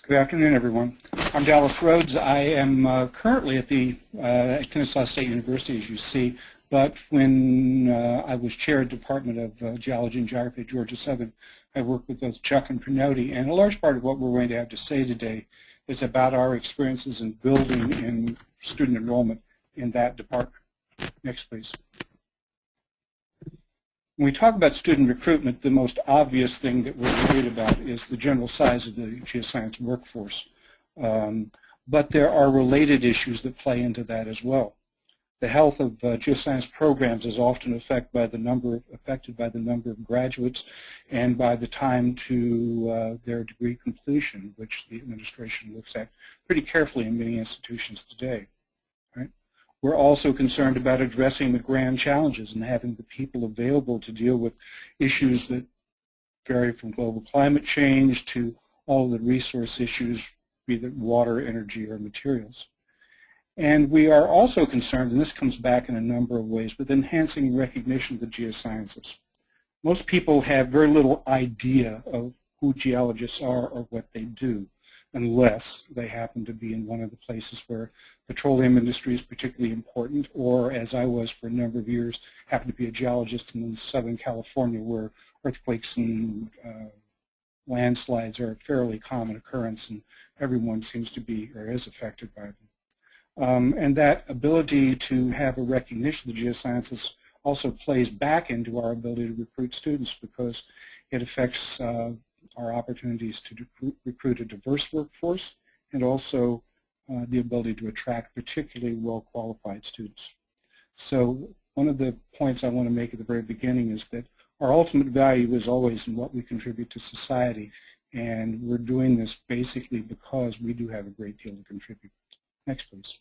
Good afternoon, everyone. I'm Dallas Rhodes. I am currently at Kennesaw State University, as you see, but when I was chair of the Department of Geology and Geography at Georgia Southern, I worked with both Chuck and Pernodi, and a large part of what we're going to have to say today is about our experiences in building in student enrollment in that department. Next, please. When we talk about student recruitment, the most obvious thing that we're worried about is the general size of the geoscience workforce. But there are related issues that play into that as well. The health of geoscience programs is often affected by the number of graduates and by the time to their degree completion, which the administration looks at pretty carefully in many institutions today. Right? We're also concerned about addressing the grand challenges and having the people available to deal with issues that vary from global climate change to all of the resource issues, be it water, energy, or materials. And we are also concerned, and this comes back in a number of ways, with enhancing recognition of the geosciences. Most people have very little idea of who geologists are or what they do, unless they happen to be in one of the places where petroleum industry is particularly important, or as I was for a number of years, happened to be a geologist in Southern California where earthquakes and landslides are a fairly common occurrence and everyone seems to be or is affected by them. And that ability to have a recognition of the geosciences also plays back into our ability to recruit students because it affects our opportunities to recruit a diverse workforce and also the ability to attract particularly well-qualified students. So one of the points I want to make at the very beginning is that our ultimate value is always in what we contribute to society, and we're doing this basically because we do have a great deal to contribute. Next, please.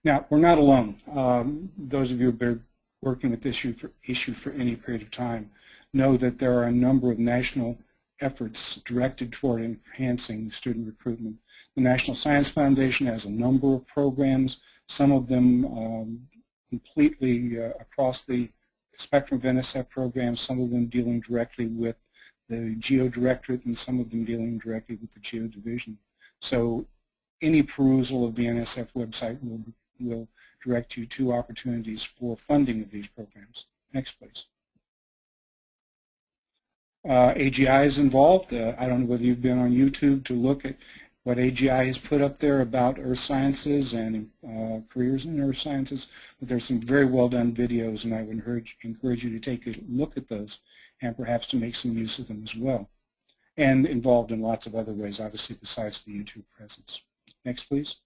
Now, we're not alone. Those of you who have been working with this issue for any period of time know that there are a number of national efforts directed toward enhancing student recruitment. The National Science Foundation has a number of programs, some of them completely across the spectrum of NSF programs, some of them dealing directly with the Geo Directorate and some of them dealing directly with the Geo Division. So any perusal of the NSF website will direct you to opportunities for funding of these programs. Next, please. AGI is involved. I don't know whether you've been on YouTube to look at what AGI has put up there about earth sciences and careers in earth sciences, but there's some very well done videos, and I would encourage you to take a look at those and perhaps to make some use of them as well. And involved in lots of other ways, obviously, besides the YouTube presence. Next, please.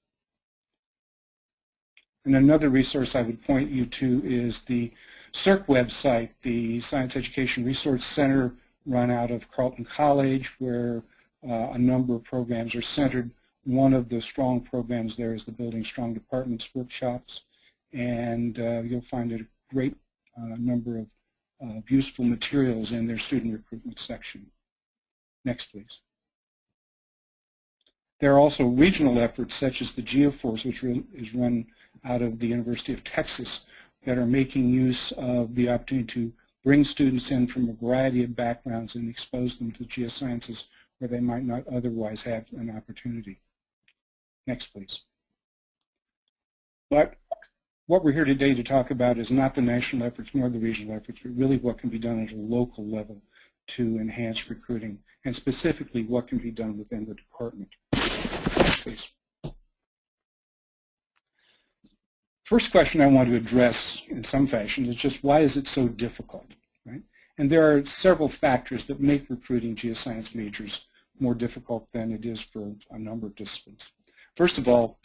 And another resource I would point you to is the CERC website, the Science Education Resource Center run out of Carleton College, where a number of programs are centered. One of the strong programs there is the Building Strong Departments workshops, and you'll find a great number of useful materials in their student recruitment section. Next, please. There are also regional efforts such as the GeoForce, which is run out of the University of Texas, that are making use of the opportunity to bring students in from a variety of backgrounds and expose them to geosciences where they might not otherwise have an opportunity. Next, please. But what we're here today to talk about is not the national efforts nor the regional efforts, but really what can be done at a local level to enhance recruiting, and specifically what can be done within the department. Next, please. First question I want to address in some fashion is just why is it so difficult, right? And there are several factors that make recruiting geoscience majors more difficult than it is for a number of disciplines. First of all,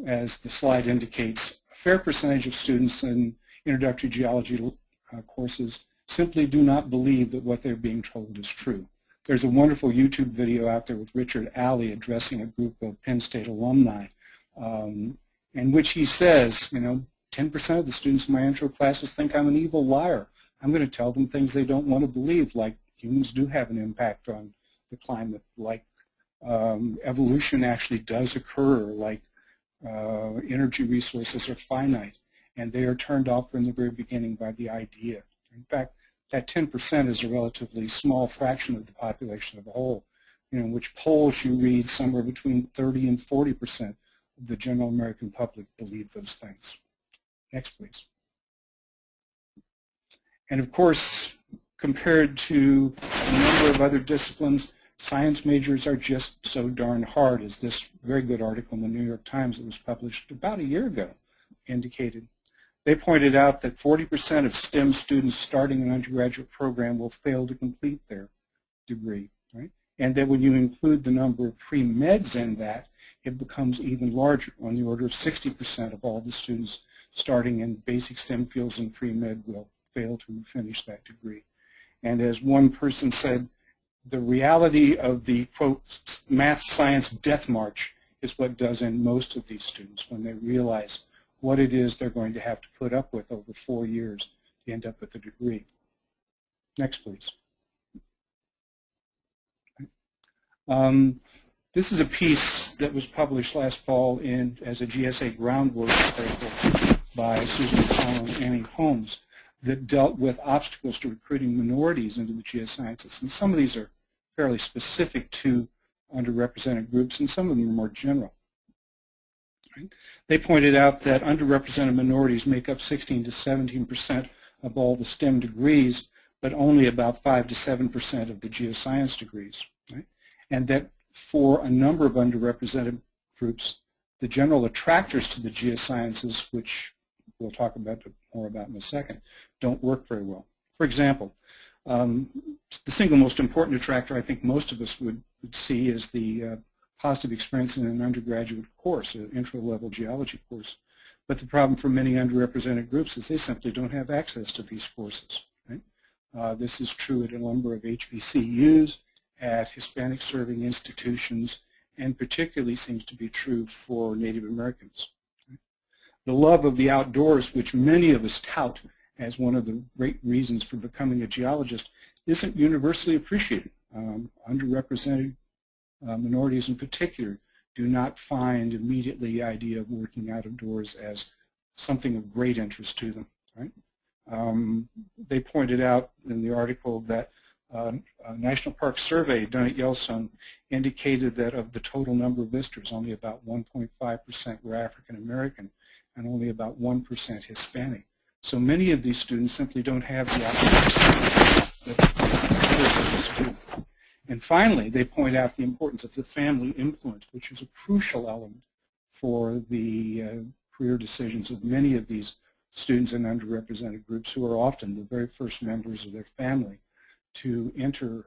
as the slide indicates, a fair percentage of students in introductory geology courses simply do not believe that what they're being told is true. There's a wonderful YouTube video out there with Richard Alley addressing a group of Penn State alumni in which he says, 10% of the students in my intro classes think I'm an evil liar. I'm going to tell them things they don't want to believe, like humans do have an impact on the climate, like evolution actually does occur, like energy resources are finite, and they are turned off from the very beginning by the idea. In fact, that 10% is a relatively small fraction of the population of a whole. In which polls you read somewhere between 30 and 40% of the general American public believe those things. Next, please. And of course, compared to a number of other disciplines, science majors are just so darn hard, as this very good article in the New York Times that was published about a year ago indicated. They pointed out that 40% of STEM students starting an undergraduate program will fail to complete their degree, right? And that when you include the number of pre-meds in that, it becomes even larger, on the order of 60% of all the students starting in basic STEM fields and pre-med will fail to finish that degree. And as one person said, the reality of the, quote, math science death march is what does in most of these students when they realize what it is they're going to have to put up with over 4 years to end up with a degree. Next, please. This is a piece that was published last fall as a GSA groundwork article by Susan Collin and Annie Holmes that dealt with obstacles to recruiting minorities into the geosciences. And some of these are fairly specific to underrepresented groups, and some of them are more general. Right? They pointed out that underrepresented minorities make up 16 to 17% of all the STEM degrees, but only about 5 to 7% of the geoscience degrees. Right? And that for a number of underrepresented groups, the general attractors to the geosciences, which we'll talk more about in a second, don't work very well. For example, the single most important attractor I think most of us would see is the positive experience in an undergraduate course, an intro-level geology course. But the problem for many underrepresented groups is they simply don't have access to these courses. Right? This is true at a number of HBCUs, at Hispanic-serving institutions, and particularly seems to be true for Native Americans. Right? The love of the outdoors, which many of us tout as one of the great reasons for becoming a geologist, isn't universally appreciated. Underrepresented minorities in particular do not find immediately the idea of working outdoors as something of great interest to them. Right? They pointed out in the article that a National Park survey done at Yellowstone indicated that of the total number of visitors, only about 1.5% were African American and only about 1% Hispanic. So many of these students simply don't have the opportunity that others do. And finally, they point out the importance of the family influence, which is a crucial element for the career decisions of many of these students in underrepresented groups, who are often the very first members of their family to enter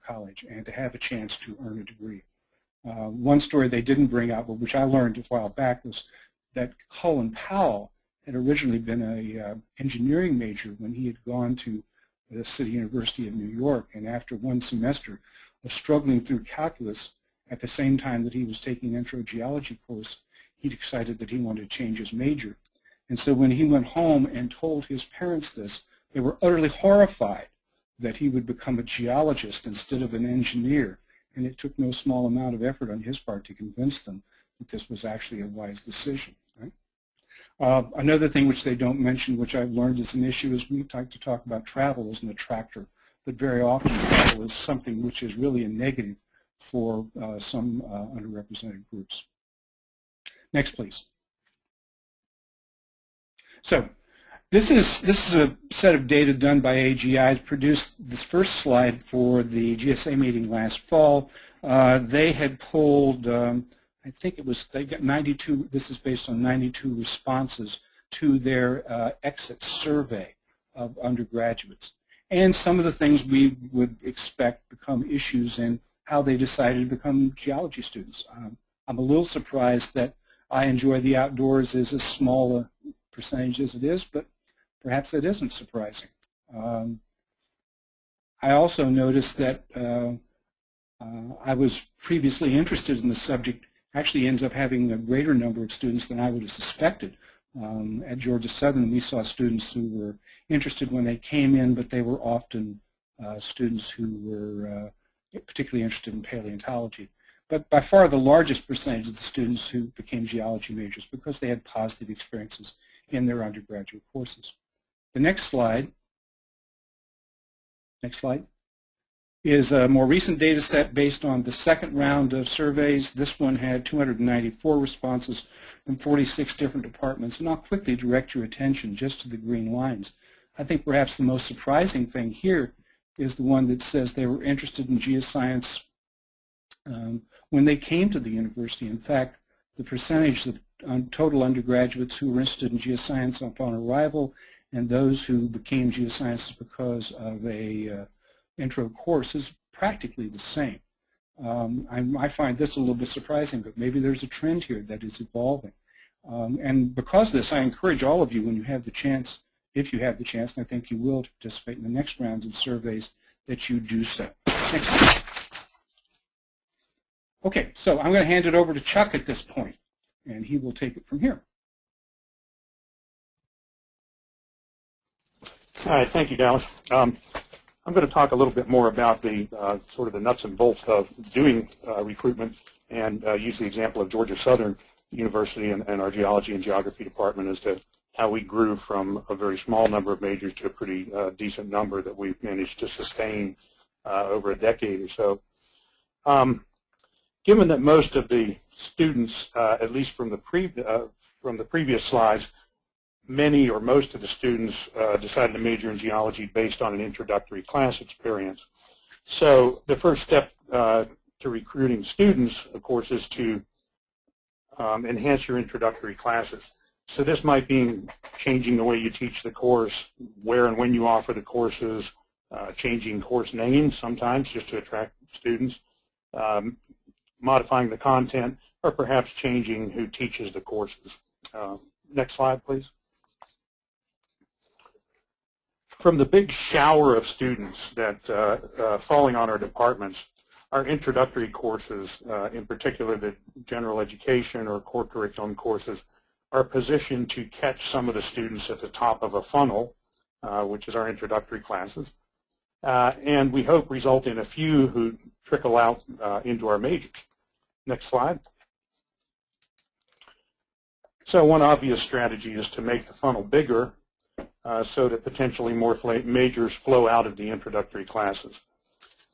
college and to have a chance to earn a degree. One story they didn't bring out, but which I learned a while back, was that Colin Powell had originally been an engineering major when he had gone to the City University of New York, and after one semester of struggling through calculus at the same time that he was taking an intro geology course, he decided that he wanted to change his major. And so when he went home and told his parents this, they were utterly horrified that he would become a geologist instead of an engineer, and it took no small amount of effort on his part to convince them that this was actually a wise decision. Right? Another thing which they don't mention, which I've learned is an issue, is we like to talk about travel as an attractor, but very often travel is something which is really a negative for some underrepresented groups. Next, please. So this is a set of data done by AGI. I produced this first slide for the GSA meeting last fall. They had polled, I think it was, they got 92, this is based on 92 responses to their exit survey of undergraduates. And some of the things we would expect become issues in how they decided to become geology students. I'm a little surprised that I enjoy the outdoors as a small percentage as it is, but perhaps that isn't surprising. I also noticed that I was previously interested in the subject actually ends up having a greater number of students than I would have suspected. At Georgia Southern, we saw students who were interested when they came in, but they were often students who were particularly interested in paleontology. But by far the largest percentage of the students who became geology majors because they had positive experiences in their undergraduate courses. The next slide next slide, is a more recent data set based on the second round of surveys. This one had 294 responses from 46 different departments, and I'll quickly direct your attention just to the green lines. I think perhaps the most surprising thing here is the one that says they were interested in geoscience when they came to the university. In fact, the percentage of total undergraduates who were interested in geoscience upon arrival and those who became geosciences because of a intro course is practically the same. I find this a little bit surprising, but maybe there's a trend here that is evolving. And because of this, I encourage all of you, when you have the chance, if you have the chance, and I think you will, to participate in the next rounds of surveys, that you do so. Next slide. Okay, so I'm going to hand it over to Chuck at this point, and he will take it from here. All right, thank you, Dallas. I'm going to talk a little bit more about the sort of the nuts and bolts of doing recruitment, and use the example of Georgia Southern University and our geology and geography department as to how we grew from a very small number of majors to a pretty decent number that we've managed to sustain over a decade or so. Given that most of the students, at least from the previous slides, many or most of the students decided to major in geology based on an introductory class experience. So the first step to recruiting students, of course, is to enhance your introductory classes. So this might mean changing the way you teach the course, where and when you offer the courses, changing course names sometimes just to attract students, modifying the content, or perhaps changing who teaches the courses. Next slide, please. From the big shower of students that falling on our departments, our introductory courses, in particular the general education or core curriculum courses, are positioned to catch some of the students at the top of a funnel, which is our introductory classes, and we hope result in a few who trickle out into our majors. Next slide. So one obvious strategy is to make the funnel bigger so that potentially more majors flow out of the introductory classes.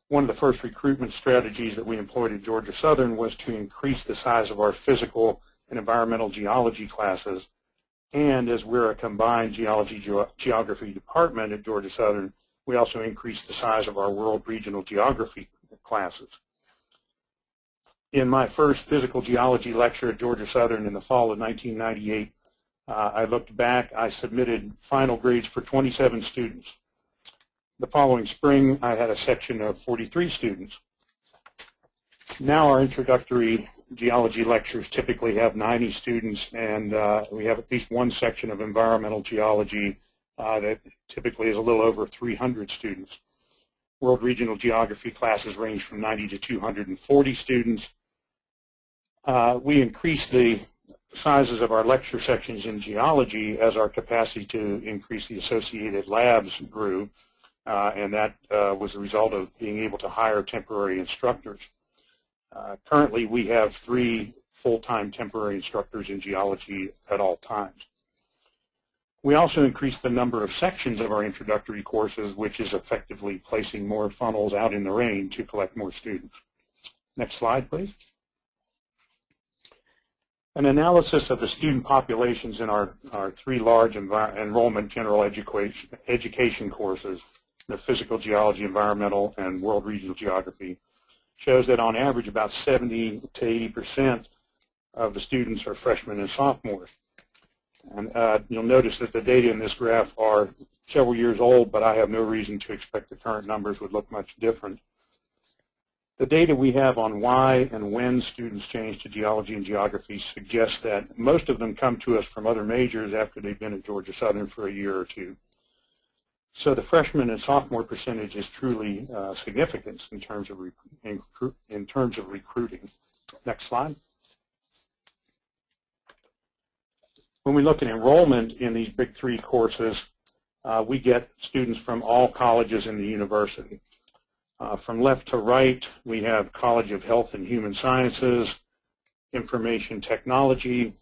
One of the first recruitment strategies that we employed at Georgia Southern was to increase the size of our physical and environmental geology classes. And as we're a combined geology geography department at Georgia Southern, we also increased the size of our world regional geography classes. In my first physical geology lecture at Georgia Southern in the fall of 1998, I looked back, I submitted final grades for 27 students. The following spring, I had a section of 43 students. Now our introductory geology lectures typically have 90 students, and we have at least one section of environmental geology that typically is a little over 300 students. World regional geography classes range from 90 to 240 students. We increased the sizes of our lecture sections in geology as our capacity to increase the associated labs grew, and that was a result of being able to hire temporary instructors. Currently, we have 3 full-time temporary instructors in geology at all times. We also increased the number of sections of our introductory courses, which is effectively placing more funnels out in the rain to collect more students. Next slide, please. An analysis of the student populations in our 3 large enrollment general education courses, the physical geology, environmental, and world regional geography, shows that on average about 70 to 80% of the students are freshmen and sophomores. And you'll notice that the data in this graph are several years old, but I have no reason to expect the current numbers would look much different. The data we have on why and when students change to geology and geography suggests that most of them come to us from other majors after they've been at Georgia Southern for a year or two. So the freshman and sophomore percentage is truly significant in terms of recruiting. Next slide. When we look at enrollment in these big 3 courses, we get students from all colleges in the university. From left to right, we have College of Health and Human Sciences, Information Technology,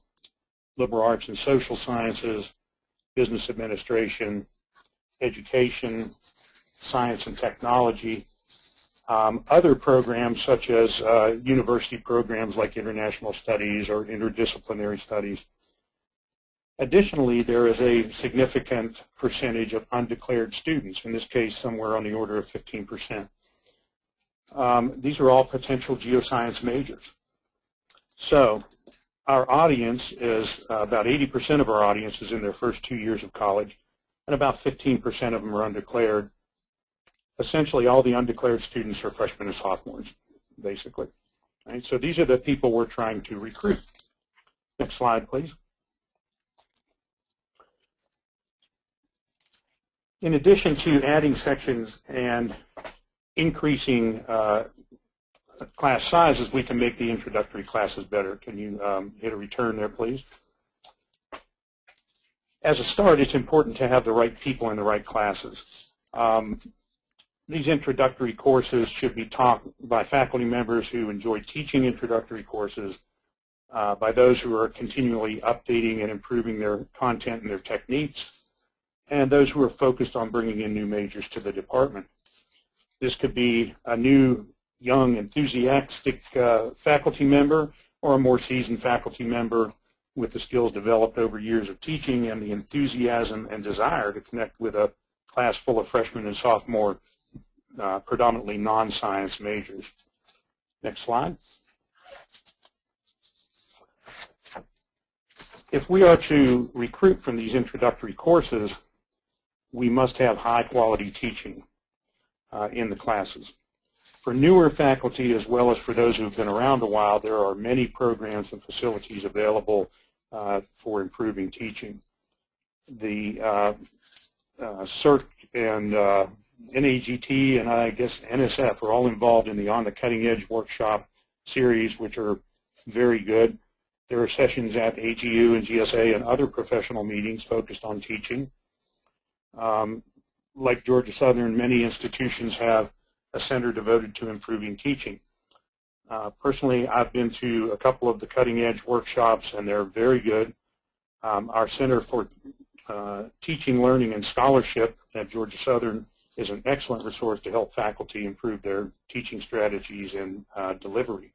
Liberal Arts and Social Sciences, Business Administration, Education, science and technology. Other programs such as university programs like international studies or interdisciplinary studies. Additionally, there is a significant percentage of undeclared students, in this case somewhere on the order of 15%. These are all potential geoscience majors. So our audience is about 80% of our audience is in their first 2 years of college, and about 15% of them are undeclared. Essentially, all the undeclared students are freshmen and sophomores, basically. Right? So these are the people we're trying to recruit. Next slide, please. In addition to adding sections and increasing class sizes, we can make the introductory classes better. Can you hit a return there, please? As a start, it's important to have the right people in the right classes. These introductory courses should be taught by faculty members who enjoy teaching introductory courses, by those who are continually updating and improving their content and their techniques, and those who are focused on bringing in new majors to the department. This could be a new, young, enthusiastic faculty member, or a more seasoned faculty member with the skills developed over years of teaching and the enthusiasm and desire to connect with a class full of freshmen and sophomore, predominantly non-science majors. Next slide. If we are to recruit from these introductory courses, we must have high-quality teaching in the classes. For newer faculty, as well as for those who have been around a while, there are many programs and facilities available for improving teaching. The CERT and NAGT and I guess NSF are all involved in the On the Cutting Edge workshop series, which are very good. There are sessions at AGU and GSA and other professional meetings focused on teaching. Like Georgia Southern, many institutions have a center devoted to improving teaching. Personally, I've been to a couple of the cutting edge workshops, and they're very good. Our Center for Teaching, Learning, and Scholarship at Georgia Southern is an excellent resource to help faculty improve their teaching strategies and delivery.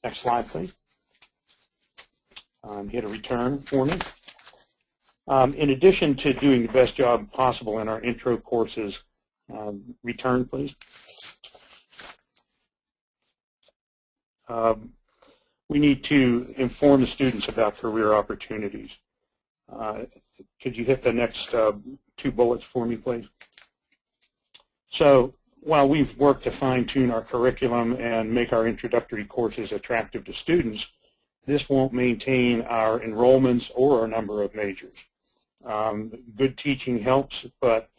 Next slide, please. Hit a return for me. In addition to doing the best job possible in our intro courses, return, please. We need to inform the students about career opportunities. Could you hit the next 2 bullets for me, please? So while we've worked to fine-tune our curriculum and make our introductory courses attractive to students, this won't maintain our enrollments or our number of majors. Good teaching helps, but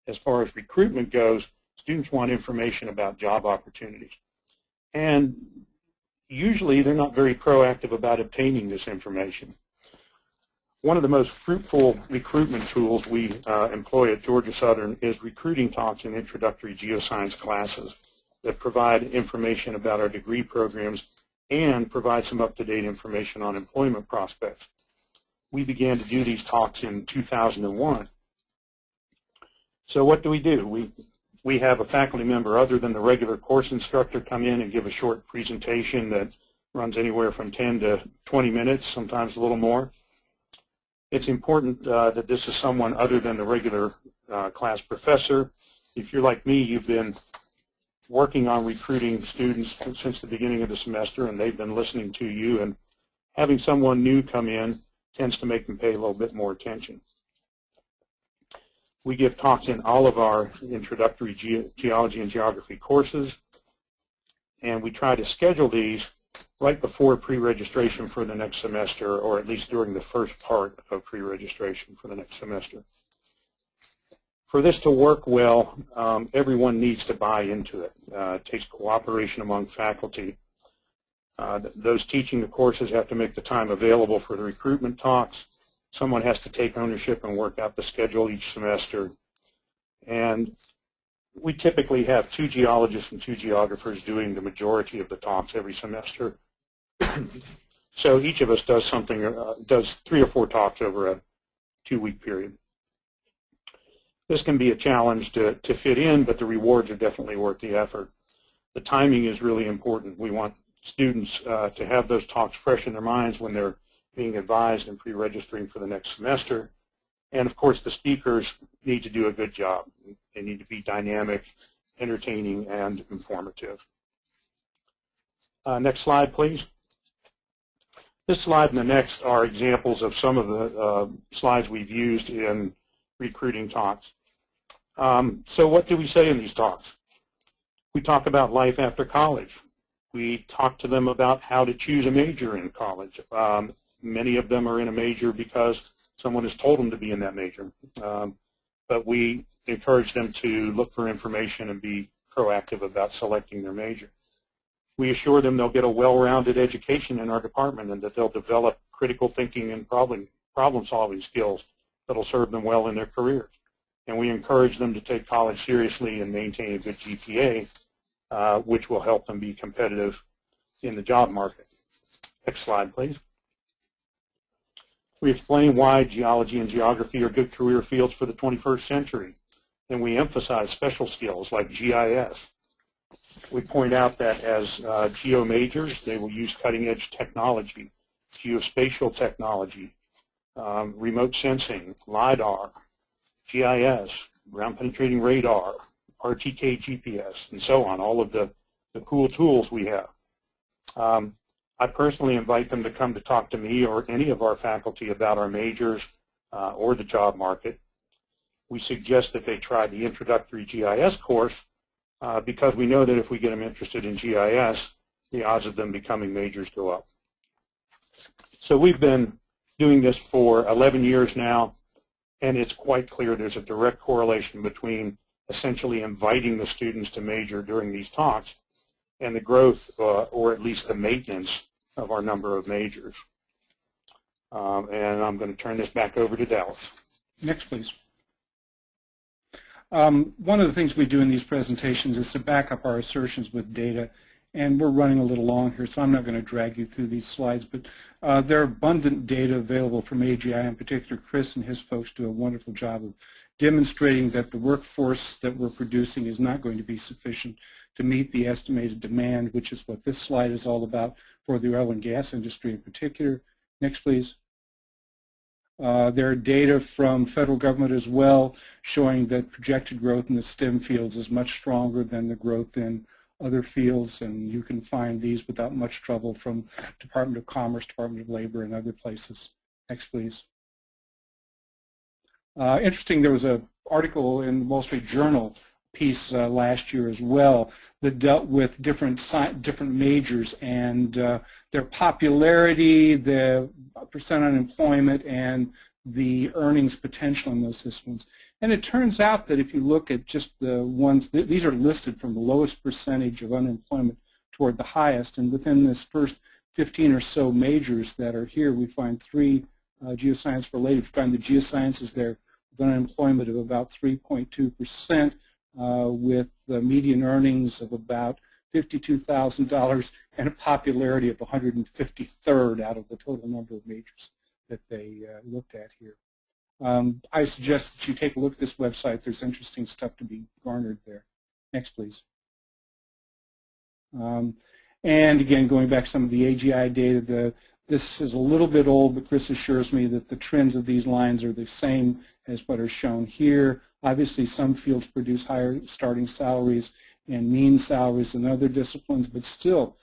as far as recruitment goes, students want information about job opportunities. And usually they're not very proactive about obtaining this information. One of the most fruitful recruitment tools we employ at Georgia Southern is recruiting talks in introductory geoscience classes that provide information about our degree programs and provide some up-to-date information on employment prospects. We began to do these talks in 2001. So what do? We have a faculty member other than the regular course instructor come in and give a short presentation that runs anywhere from 10 to 20 minutes, sometimes a little more. It's important that this is someone other than the regular class professor. If you're like me, you've been working on recruiting students since the beginning of the semester, and they've been listening to you, and having someone new come in tends to make them pay a little bit more attention. We give talks in all of our introductory geology and geography courses, and we try to schedule these right before pre-registration for the next semester, or at least during the first part of pre-registration for the next semester. For this to work well, everyone needs to buy into it. It takes cooperation among faculty. Those teaching the courses have to make the time available for the recruitment talks. Someone has to take ownership and work out the schedule each semester. And we typically have 2 geologists and 2 geographers doing the majority of the talks every semester. So each of us does something, does 3 or 4 talks over a 2-week period. This can be a challenge to fit in, but the rewards are definitely worth the effort. The timing is really important. We want students to have those talks fresh in their minds when they're being advised and pre-registering for the next semester. And of course, the speakers need to do a good job. They need to be dynamic, entertaining, and informative. Next slide, please. This slide and the next are examples of some of the slides we've used in recruiting talks. So what do we say in these talks? We talk about life after college. We talk to them about how to choose a major in college. Many of them are in a major because someone has told them to be in that major. But we encourage them to look for information and be proactive about selecting their major. We assure them they'll get a well-rounded education in our department and that they'll develop critical thinking and problem-solving skills that will serve them well in their careers. And we encourage them to take college seriously and maintain a good GPA, which will help them be competitive in the job market. Next slide, please. We explain why geology and geography are good career fields for the 21st century, and we emphasize special skills like GIS. We point out that as geo majors, they will use cutting-edge technology, geospatial technology, remote sensing, LIDAR, GIS, ground penetrating radar, RTK GPS, and so on, all of the cool tools we have. I personally invite them to come to talk to me or any of our faculty about our majors or the job market. We suggest that they try the introductory GIS course because we know that if we get them interested in GIS, the odds of them becoming majors go up. So we've been doing this for 11 years now, and it's quite clear there's a direct correlation between essentially inviting the students to major during these talks and the growth, or at least the maintenance, of our number of majors. And I'm going to turn this back over to Dallas. Next, please. One of the things we do in these presentations is to back up our assertions with data, and we're running a little long here, so I'm not going to drag you through these slides, but there are abundant data available from AGI. In particular, Chris and his folks do a wonderful job of demonstrating that the workforce that we're producing is not going to be sufficient to meet the estimated demand, which is what this slide is all about for the oil and gas industry in particular. Next, please. There are data from federal government as well showing that projected growth in the STEM fields is much stronger than the growth in other fields, and you can find these without much trouble from Department of Commerce, Department of Labor, and other places. Next, please. Interesting, there was an article in the Wall Street Journal piece last year as well that dealt with different majors and their popularity, the percent unemployment, and the earnings potential in those disciplines. And it turns out that if you look at just the ones, these are listed from the lowest percentage of unemployment toward the highest, and within this first 15 or so majors that are here, we find three geoscience related. We find the geosciences there with an unemployment of about 3.2%. With the median earnings of about $52,000 and a popularity of 153rd out of the total number of majors that they looked at here. I suggest that you take a look at this website. There's interesting stuff to be garnered there. Next, please. And again, going back to some of the AGI data, this is a little bit old, but Chris assures me that the trends of these lines are the same as what are shown here. Obviously, some fields produce higher starting salaries and mean salaries than other disciplines, but still,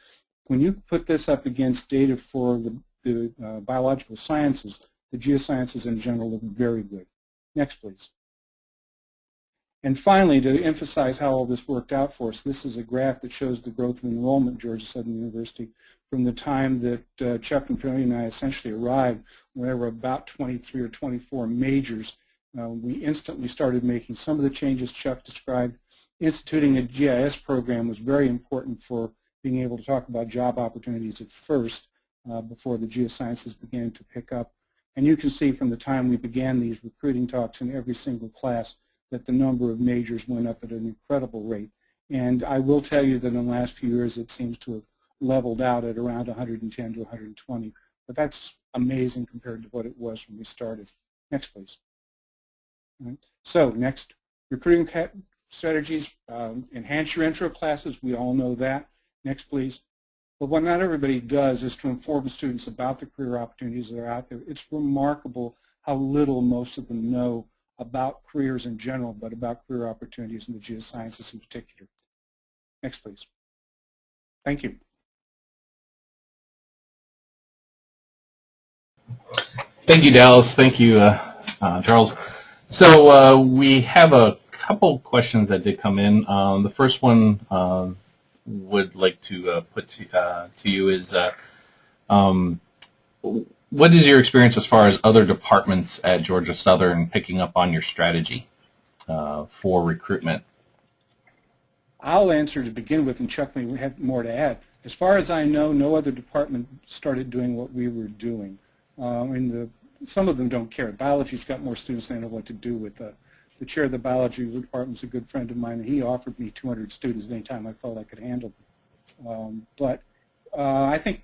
when you put this up against data for the biological sciences, the geosciences in general look very good. Next, please. And finally, to emphasize how all this worked out for us, this is a graph that shows the growth of enrollment at Georgia Southern University from the time that Chuck and Tony and I essentially arrived, when there were about 23 or 24 majors. We instantly started making some of the changes Chuck described. Instituting a GIS program was very important for being able to talk about job opportunities at first before the geosciences began to pick up. And you can see from the time we began these recruiting talks in every single class that the number of majors went up at an incredible rate. And I will tell you that in the last few years it seems to have leveled out at around 110 to 120. But that's amazing compared to what it was when we started. Next, please. Right. So next, recruiting strategies, enhance your intro classes. We all know that. Next, please. But what not everybody does is to inform students about the career opportunities that are out there. It's remarkable how little most of them know about careers in general, but about career opportunities in the geosciences in particular. Next, please. Thank you. Thank you, Dallas. Thank you, Charles. So we have a couple questions that did come in. The first one would like to put to you is, what is your experience as far as other departments at Georgia Southern picking up on your strategy for recruitment? I'll answer to begin with, and Chuck may have more to add. As far as I know, no other department started doing what we were doing. Some of them don't care. Biology's got more students than they know what to do with. The chair of the biology department is a good friend of mine, and he offered me 200 students anytime I felt I could handle them. I think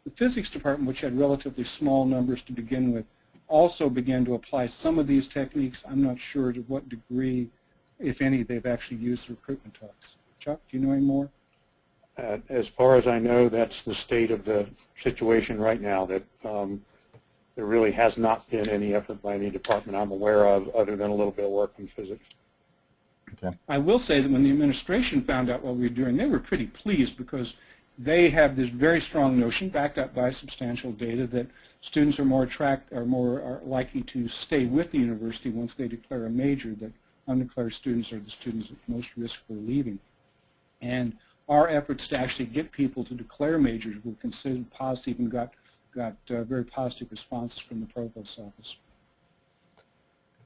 the physics department, which had relatively small numbers to begin with, also began to apply some of these techniques. I'm not sure to what degree, if any, they've actually used recruitment talks. Chuck, do you know any more? As far as I know, that's the state of the situation right now, that there really has not been any effort by any department I'm aware of other than a little bit of work in physics. Okay. I will say that when the administration found out what we were doing, they were pretty pleased because they have this very strong notion, backed up by substantial data, that students are more likely to stay with the university once they declare a major, that undeclared students are the students at most risk for leaving. And our efforts to actually get people to declare majors were considered positive and got very positive responses from the provost's office.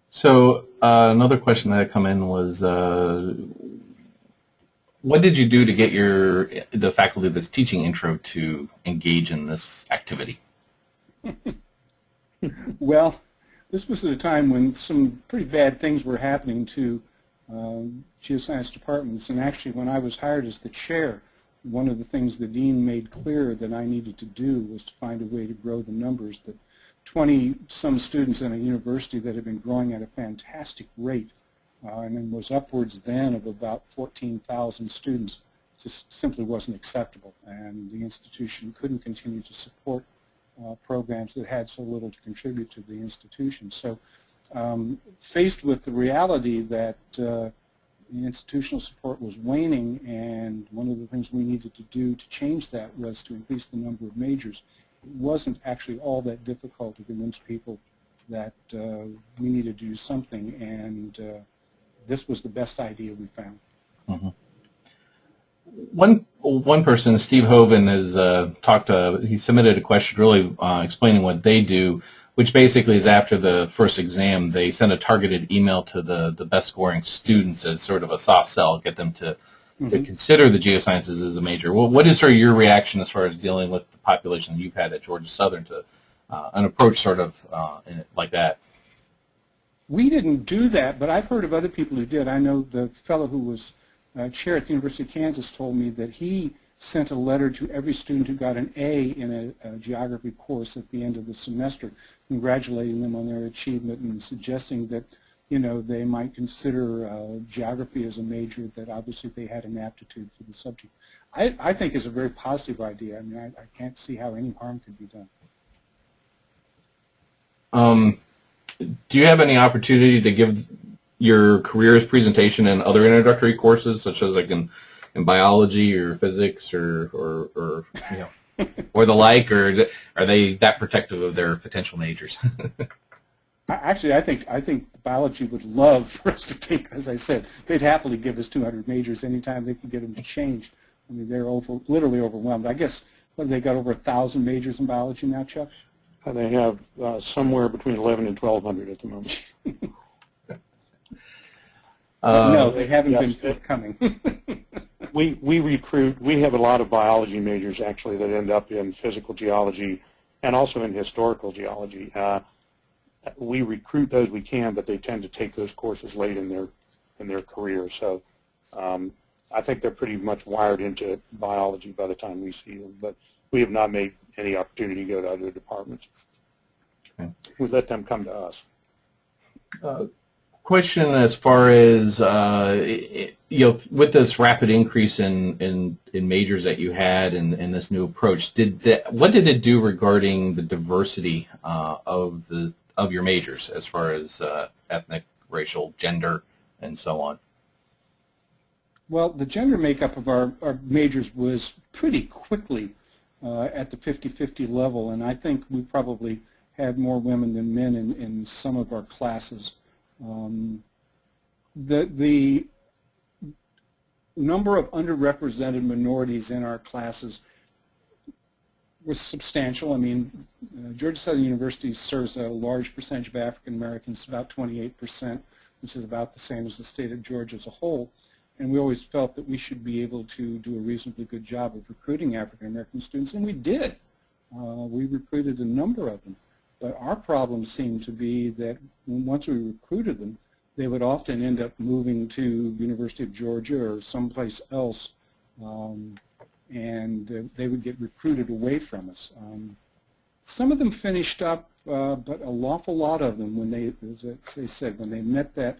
So another question that had come in was, what did you do to get the faculty that's teaching intro to engage in this activity? Well, this was at a time when some pretty bad things were happening to geoscience departments, and actually when I was hired as the chair, one of the things the dean made clear that I needed to do was to find a way to grow the numbers. That 20-some students in a university that had been growing at a fantastic rate, and was upwards then of about 14,000 students, just simply wasn't acceptable, and the institution couldn't continue to support programs that had so little to contribute to the institution. So faced with the reality that the institutional support was waning, and one of the things we needed to do to change that was to increase the number of majors, it wasn't actually all that difficult to convince people that we needed to do something, and this was the best idea we found. Mm-hmm. One person, Steve Hoven, has he submitted a question really explaining what they do, which basically is after the first exam, they send a targeted email to the best scoring students as sort of a soft sell, get them to consider the geosciences as a major. Well, what is sort of your reaction as far as dealing with the population you've had at Georgia Southern to an approach sort of like that? We didn't do that, but I've heard of other people who did. I know the fellow who was chair at the University of Kansas told me that he sent a letter to every student who got an A in a geography course at the end of the semester, congratulating them on their achievement and suggesting that, you know, they might consider geography as a major, that obviously they had an aptitude for the subject. I think it's a very positive idea. I mean, I can't see how any harm could be done. Do you have any opportunity to give your careers presentation in other introductory courses, such as like in biology or physics or you know, or the like, or are they that protective of their potential majors? Actually, I think biology would love for us to take, as I said, they'd happily give us 200 majors anytime they could get them to change. I mean, they're literally overwhelmed. I guess, what, they got over 1,000 majors in biology now, Chuck? They have somewhere between 1,100 and 1,200 at the moment. No, they haven't been forthcoming. We recruit, we have a lot of biology majors actually that end up in physical geology and also in historical geology. We recruit those we can, but they tend to take those courses late in their career. So I think they're pretty much wired into biology by the time we see them, but we have not made any opportunity to go to other departments. Okay. We let them come to us. question as far as with this rapid increase in majors that you had and this new approach, what did it do regarding the diversity of your majors as far as ethnic, racial, gender, and so on? Well, the gender makeup of our majors was pretty quickly at the 50-50 level, and I think we probably had more women than men in some of our classes. The number of underrepresented minorities in our classes was substantial. I mean, Georgia Southern University serves a large percentage of African Americans, about 28%, which is about the same as the state of Georgia as a whole. And we always felt that we should be able to do a reasonably good job of recruiting African American students, and we did. We recruited a number of them. But our problem seemed to be that once we recruited them, they would often end up moving to University of Georgia or someplace else, and they would get recruited away from us. Some of them finished up, but an awful lot of them, when they, as they said, when they met that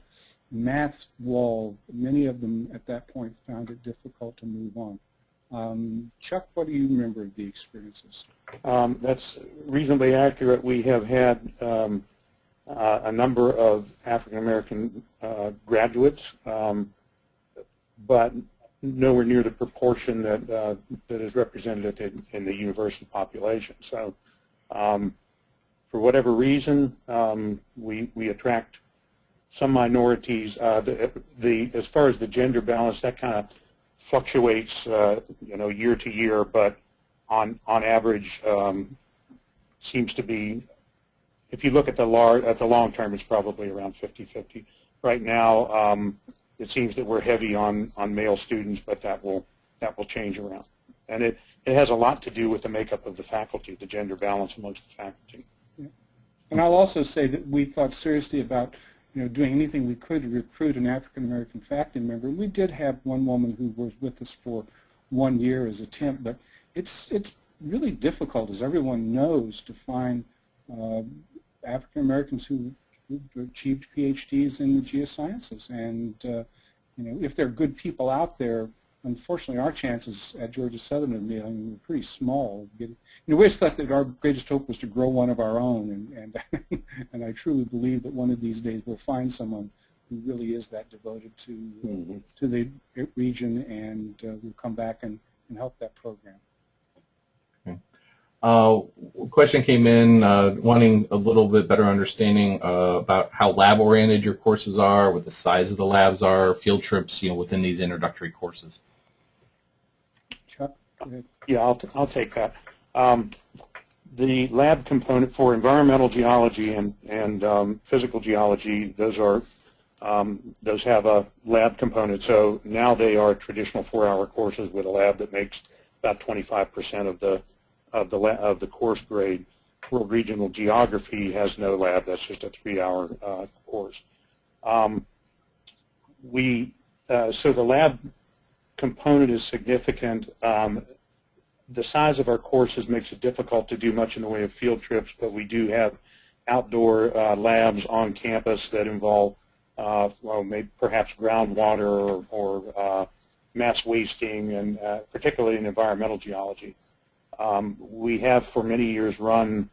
math wall, many of them at that point found it difficult to move on. Chuck, what do you remember of the experiences? That's reasonably accurate. We have had a number of African American graduates, but nowhere near the proportion that is represented in the university population. So, for whatever reason, we attract some minorities. As far as the gender balance, that kind of fluctuates, year to year, but on average, seems to be. If you look at the long term, it's probably around 50-50. Right now, it seems that we're heavy on male students, but that will change around, and it has a lot to do with the makeup of the faculty, the gender balance amongst the faculty. Yeah. And I'll also say that we thought seriously about doing anything we could to recruit an African American faculty member. We did have one woman who was with us for 1 year as a temp, but it's really difficult, as everyone knows, to find African Americans who achieved PhDs in the geosciences. And if there are good people out there, unfortunately our chances at Georgia Southern of nailing were pretty small. We always thought that our greatest hope was to grow one of our own, and I truly believe that one of these days we'll find someone who really is that devoted to the region, and will come back and help that program. A question came in wanting a little bit better understanding about how lab-oriented your courses are, what the size of the labs are, field trips, within these introductory courses. Chuck, go ahead. Yeah, I'll take that. The lab component for environmental geology and physical geology, those have a lab component. So now they are traditional 4-hour courses with a lab that makes about 25% of the course grade. World Regional Geography has no lab. That's just a 3-hour course. So the lab component is significant. The size of our courses makes it difficult to do much in the way of field trips, but we do have outdoor labs on campus that involve, maybe perhaps groundwater or mass wasting, and particularly in environmental geology. We have for many years run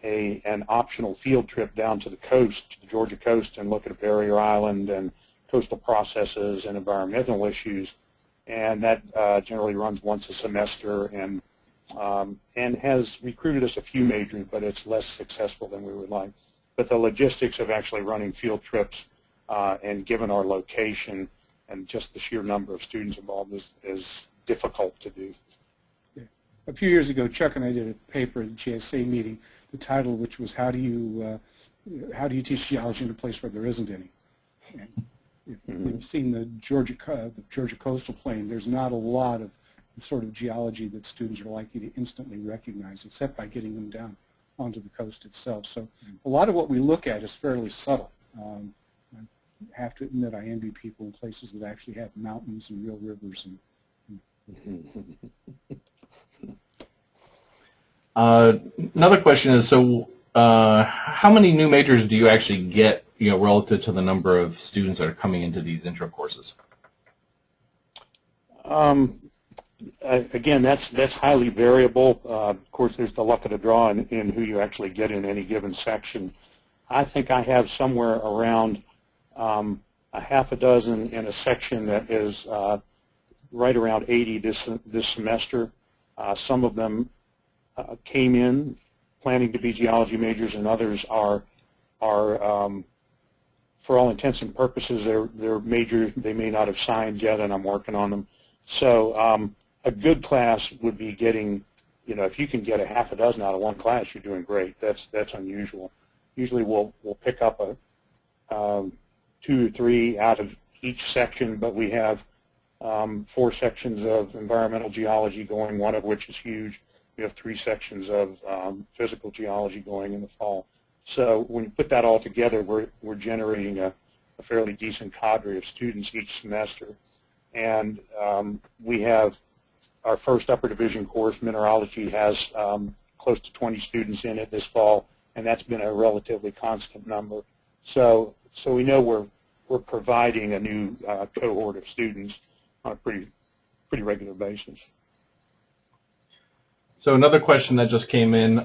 an optional field trip down to the coast, to the Georgia coast, and look at a barrier island and coastal processes and environmental issues, and that generally runs once a semester, and has recruited us a few majors, but it's less successful than we would like. But the logistics of actually running field trips, and given our location and just the sheer number of students involved, is difficult to do. A few years ago, Chuck and I did a paper at the GSA meeting, the title of which was "How do you teach geology in a place where there isn't any?" And if you've seen the Georgia coastal plain, there's not a lot of the sort of geology that students are likely to instantly recognize, except by getting them down onto the coast itself. So a lot of what we look at is fairly subtle. I have to admit, I envy people in places that actually have mountains and real rivers. Another question is, so how many new majors do you actually get relative to the number of students that are coming into these intro courses? Again, that's highly variable. Of course, there's the luck of the draw in who you actually get in any given section. I think I have somewhere around a half a dozen in a section that is right around 80 this semester. Some of them came in planning to be geology majors, and others are for all intents and purposes, they're majors they may not have signed yet, and I'm working on them. So a good class would be getting, if you can get a half a dozen out of one class, you're doing great. That's unusual. Usually we'll pick up a 2 or 3 out of each section, but we have 4 sections of environmental geology going, one of which is huge. We have 3 sections of physical geology going in the fall. So when you put that all together, we're generating a fairly decent cadre of students each semester. And we have our first upper division course, Mineralogy, has close to 20 students in it this fall, and that's been a relatively constant number. So we know we're providing a new cohort of students on a pretty regular basis. So another question that just came in.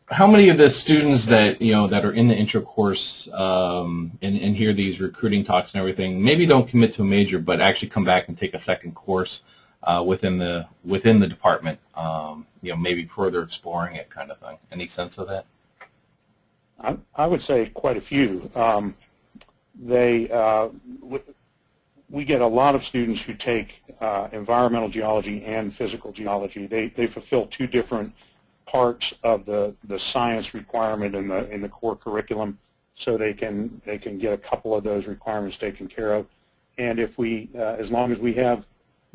How many of the students that that are in the intro course and hear these recruiting talks and everything maybe don't commit to a major, but actually come back and take a second course within the department, maybe further exploring it, kind of thing? Any sense of that? I would say quite a few. We get a lot of students who take environmental geology and physical geology. They fulfill 2 different parts of the science requirement in the core curriculum, so they can get a couple of those requirements taken care of. And if we, as long as we have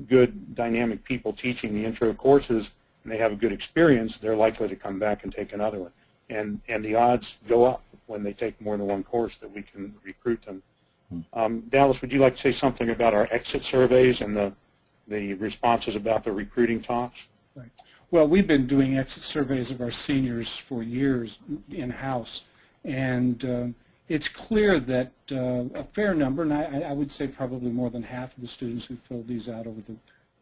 good dynamic people teaching the intro courses and they have a good experience, they're likely to come back and take another one. And the odds go up when they take more than one course that we can recruit them. Dallas, would you like to say something about our exit surveys and the responses about the recruiting talks? Right. Well, we've been doing exit surveys of our seniors for years in-house, and it's clear that a fair number, and I would say probably more than half of the students who filled these out over the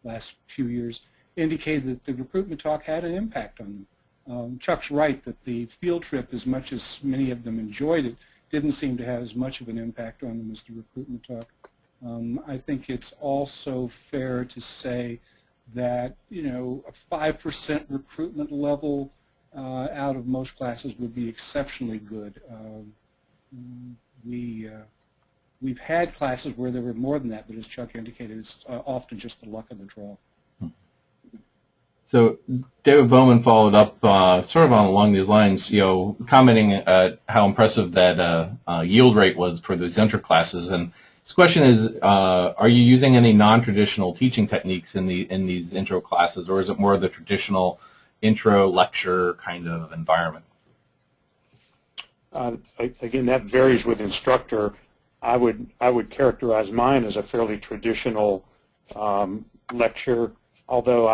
last few years indicated that the recruitment talk had an impact on them. Chuck's right that the field trip, as much as many of them enjoyed it, didn't seem to have as much of an impact on them as the recruitment talk. I think it's also fair to say that a 5% recruitment level out of most classes would be exceptionally good. We've had classes where there were more than that, but as Chuck indicated, it's often just the luck of the draw. So David Bowman followed up sort of along these lines, commenting how impressive that yield rate was for these intro classes. And his question is, are you using any non-traditional teaching techniques in these intro classes, or is it more of the traditional intro lecture kind of environment? Again, that varies with instructor. I would characterize mine as a fairly traditional lecture, although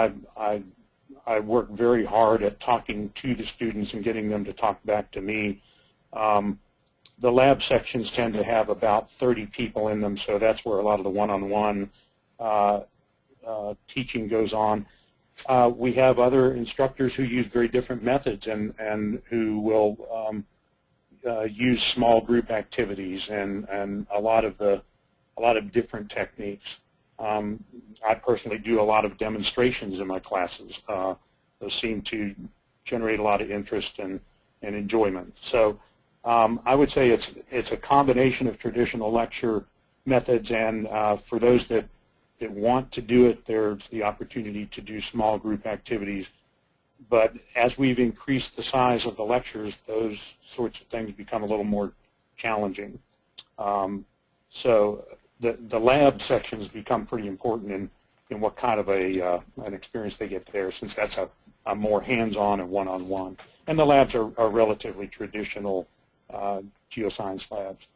I work very hard at talking to the students and getting them to talk back to me. The lab sections tend to have about 30 people in them, so that's where a lot of the one-on-one teaching goes on. We have other instructors who use very different methods and who will use small group activities and a lot of different techniques. I personally do a lot of demonstrations in my classes. Those seem to generate a lot of interest and enjoyment. So I would say it's a combination of traditional lecture methods, and for those that want to do it, there's the opportunity to do small group activities. But as we've increased the size of the lectures, those sorts of things become a little more challenging. So the lab sections become pretty important in what kind of an experience they get there, since that's a more hands-on and one-on-one. And the labs are relatively traditional geoscience labs.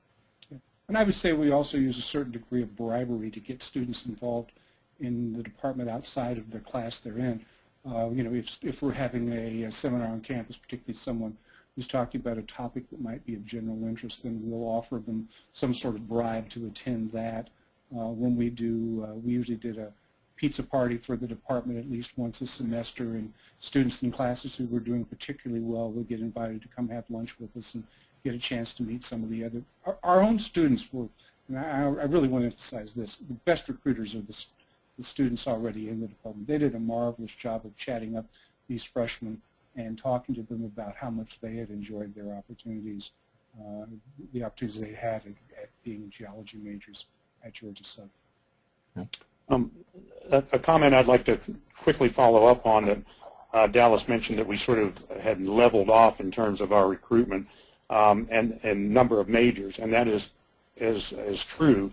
And I would say we also use a certain degree of bribery to get students involved in the department outside of the class they're in. If we're having a seminar on campus, particularly someone who's talking about a topic that might be of general interest, then we'll offer them some sort of bribe to attend that. When we usually did a pizza party for the department at least once a semester, and students in classes who were doing particularly well will get invited to come have lunch with us and get a chance to meet some of the other. Our own students were, and I really want to emphasize this, the best recruiters are the students already in the department. They did a marvelous job of chatting up these freshmen and talking to them about how much they had enjoyed their opportunities, the opportunities they had at being geology majors at Georgia Southern. A comment I'd like to quickly follow up on that Dallas mentioned, that we sort of had leveled off in terms of our recruitment and number of majors, and that is true.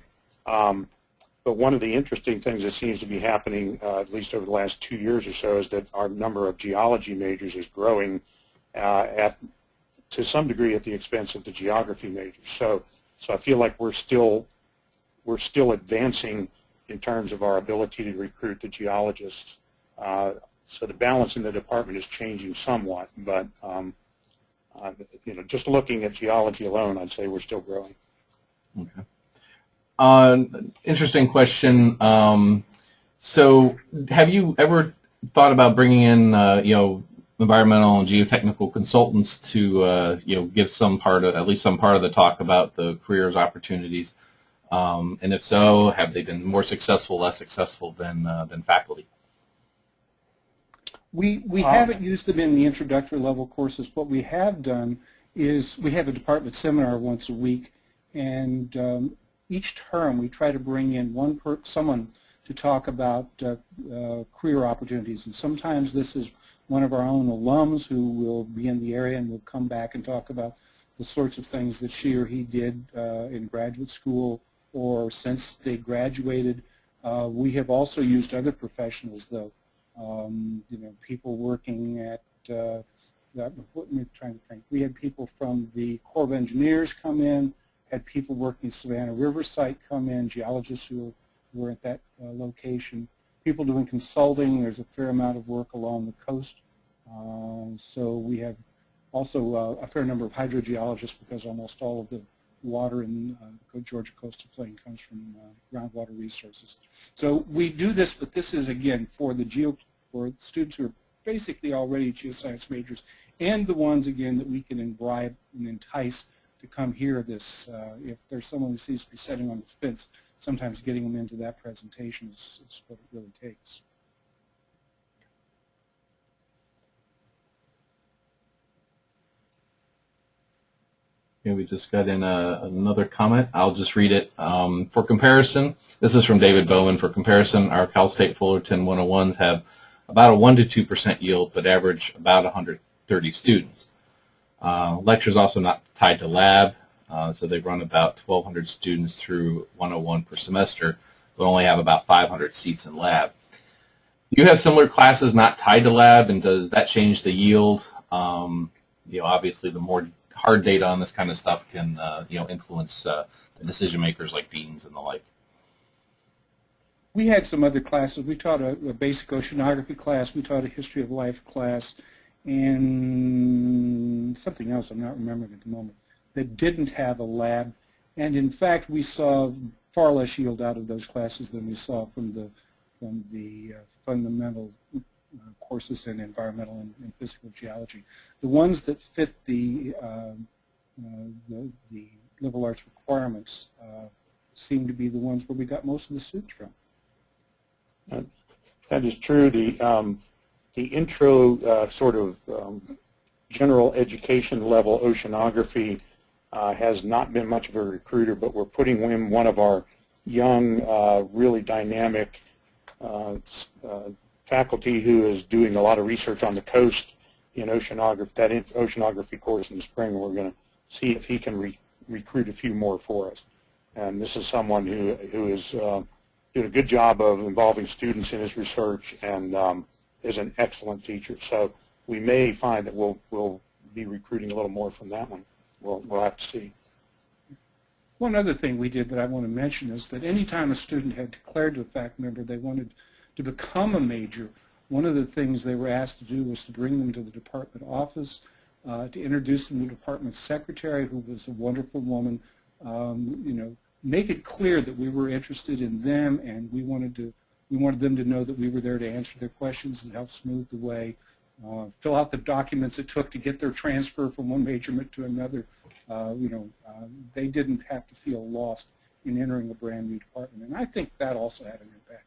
But one of the interesting things that seems to be happening, at least over the last 2 years or so, is that our number of geology majors is growing to some degree at the expense of the geography majors. So I feel like we're still advancing in terms of our ability to recruit the geologists. So the balance in the department is changing somewhat, but just looking at geology alone, I'd say we're still growing. Okay. Interesting question. So have you ever thought about bringing in, environmental and geotechnical consultants to, give at least some part of the talk about the careers opportunities? And if so, have they been more successful, less successful than faculty? We haven't used them in the introductory level courses. What we have done is we have a department seminar once a week, and each term we try to bring in someone to talk about career opportunities. And sometimes this is one of our own alums who will be in the area and will come back and talk about the sorts of things that she or he did in graduate school or since they graduated. We have also used other professionals, though. People working at, let me try to think. We had people from the Corps of Engineers come in, had people working Savannah River site come in, geologists who were at that location, people doing consulting. There's a fair amount of work along the coast. So we have also a fair number of hydrogeologists, because almost all of the water in the Georgia coastal plain comes from groundwater resources. So we do this, but this is, again, for students who are basically already geoscience majors, and the ones, again, that we can bribe and entice to come hear this. If there's someone who seems to be sitting on the fence, sometimes getting them into that presentation is what it really takes. Okay, we just got in another comment. I'll just read it. For comparison, this is from David Bowman. For comparison, our Cal State Fullerton 101s have about a 1 to 2% yield, but average about 130 students. Lectures also not tied to lab, so they run about 1,200 students through 101 per semester, but only have about 500 seats in lab. You have similar classes not tied to lab, and does that change the yield? Obviously, the more hard data on this kind of stuff can, influence the decision makers like deans and the like. We had some other classes. We taught a basic oceanography class. We taught a history of life class, and something else I'm not remembering at the moment, that didn't have a lab. And in fact, we saw far less yield out of those classes than we saw from the fundamental courses in environmental and physical geology. The ones that fit the liberal arts requirements seem to be the ones where we got most of the students from. That is true. The intro sort of general education level oceanography has not been much of a recruiter, but we're putting in one of our young, really dynamic faculty who is doing a lot of research on the coast in oceanography, that oceanography course in the spring. We're going to see if he can recruit a few more for us. And this is someone who is doing a good job of involving students in his research and is an excellent teacher. So we may find that we'll be recruiting a little more from that one. We'll have to see. One other thing we did that I want to mention is that any time a student had declared to a faculty member they wanted to become a major, one of the things they were asked to do was to bring them to the department office to introduce them to the department secretary, who was a wonderful woman, make it clear that we were interested in them, and we wanted them to know that we were there to answer their questions and help smooth the way, fill out the documents it took to get their transfer from one majorment to another. They didn't have to feel lost in entering a brand new department, and I think that also had an impact.